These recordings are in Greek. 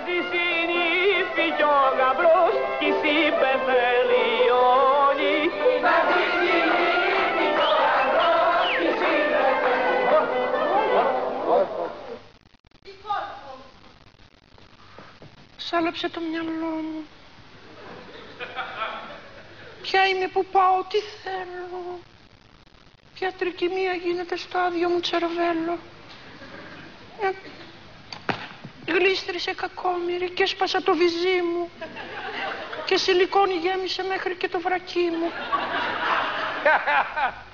τη συνήθη κι ο γαμπρός κι η συμπεθελειώνει. Σάλεψε το μυαλό μου. Ποια είμαι που πάω, τι θέλω. Ποια τρικυμία γίνεται στο άδειο μου τσερβέλο. Γλίστρισε κακόμοιρη και έσπασα το βυζί μου. Και σιλικόνη γέμισε μέχρι και το βρακί μου.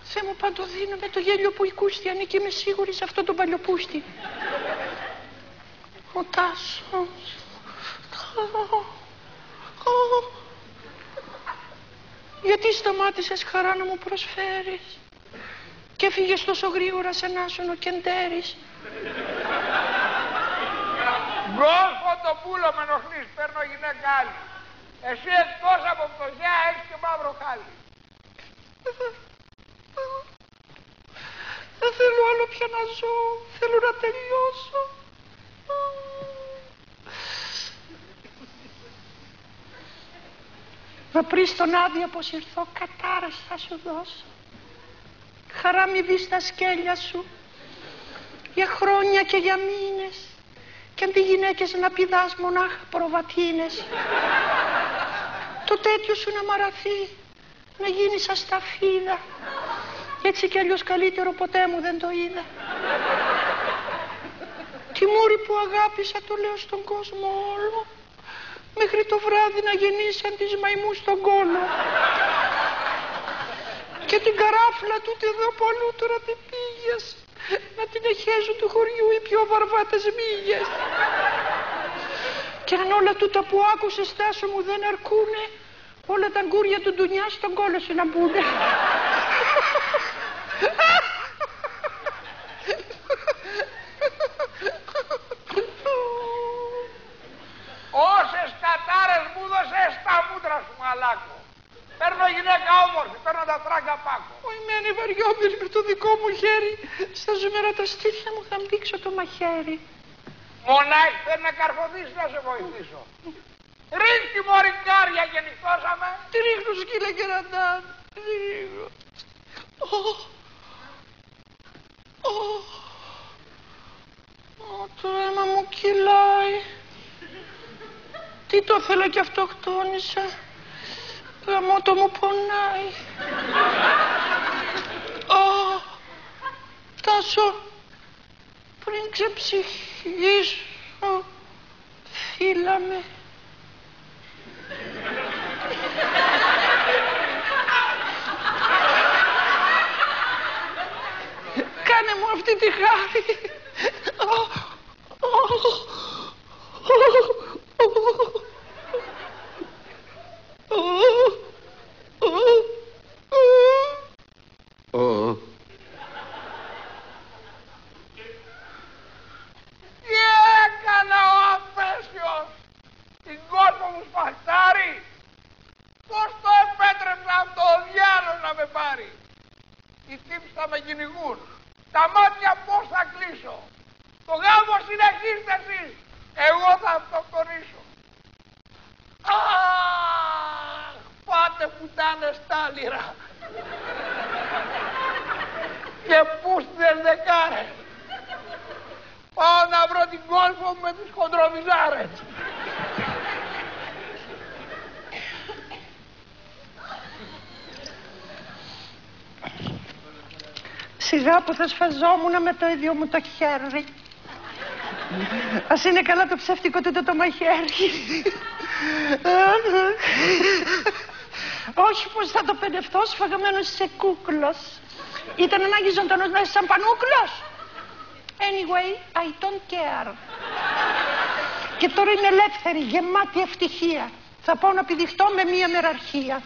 Θεέ μου, παντοδύνω με το γέλιο που οικούστη, ανήκει είμαι σίγουρη σε αυτόν τον παλιοπούστη. Ο Τάσος. Γιατί σταμάτησες, χαρά, να μου προσφέρεις και φύγες τόσο γρήγορα σαν να ήσουν ο Κεντέρης. Γκόλφο το πουλο με ενοχλείς, παίρνω γυναίκα άλλη. Εσύ εκτός από φτωχιά έχεις και μαύρο χάλι. Δεν θέλω άλλο πια να ζω, θέλω να τελειώσω. Να πεις τον άδεια πως ήρθω, κατάρας θα σου δώσω. Χαρά μη δεις τα σκέλια σου για χρόνια και για μήνες, κι αντί γυναίκες να πηδάς μονάχα προβατίνες. Το τέτοιο σου να μαραθεί, να γίνεις ασταφίδα, έτσι κι αλλιώς καλύτερο ποτέ μου δεν το είδα. Τη μούρη που αγάπησα, το λέω στον κόσμο όλο, μέχρι το βράδυ να γεννήσει σαν της μαϊμού στον κόλο. Και την καράφλα του εδώ που αλλού τώρα την πήγες, να την εχέζουν του χωριού οι πιο βαρβάτες μύγες. Και αν όλα τούτα που άκουσες, Τάσο μου, δεν αρκούνε, όλα τα γκούρια του ντουνιά στον κόλο σου να μπουνε. Όσες κατάρες μου δώσες τα μούτρα σου, μαλάκο. Παίρνω γυναίκα όμορφη, παίρνω τα τράγκα πάκο. Οημένη βαριόμιλη με το δικό μου χέρι, στα ζουμερά τα στήθια μου θα μπήξω το μαχαίρι. Μονάχη θέλει να καρφωθείς, να σε βοηθήσω. Ρίχτη μωρικάρια και νυχτώσαμε. Τι ρίχνω σκύλα και ραντάν, τι ρίχνω. Το αίμα μου κυλάει. Τι το θέλω κι αυτοκτόνησα. Γαμώτο μου πονάει. Τάσο, πριν ξεψυχήσω, φύλαμε. Κάνε μου αυτή τη χάρη. Τι έκανα ο απέσιος, την κόρπο μου σπαχτάρει. Πώς το επέτρεψα αυτό ο διάλος να με πάρει. Οι τύψεις θα με κυνηγούν, τα μάτια πώς θα κλείσω. Το γάμο συνεχίστε εσείς, εγώ θα αυτοκτονήσω. Αχ, πάτε πουτάνες τάλιρα. Και πούστιδες δεκάρες. Πάω να βρω την κόλφο με τις χοντροβιζάρες. Σιγά που θα σφαζόμουν με το ίδιο μου το χέρι. Ας είναι καλά το ψεύτικο τούτο το μαχαίρι. Όχι πως θα το παιδευτώ, σφαγμένος σε κούκλος. Ήταν ανάγκη ζωντανός να είσαι σαν πανούκλος. Anyway, I don't care. Και τώρα είμαι ελεύθερη, γεμάτη ευτυχία. Θα πάω να πηδηχτώ με μία μεραρχία.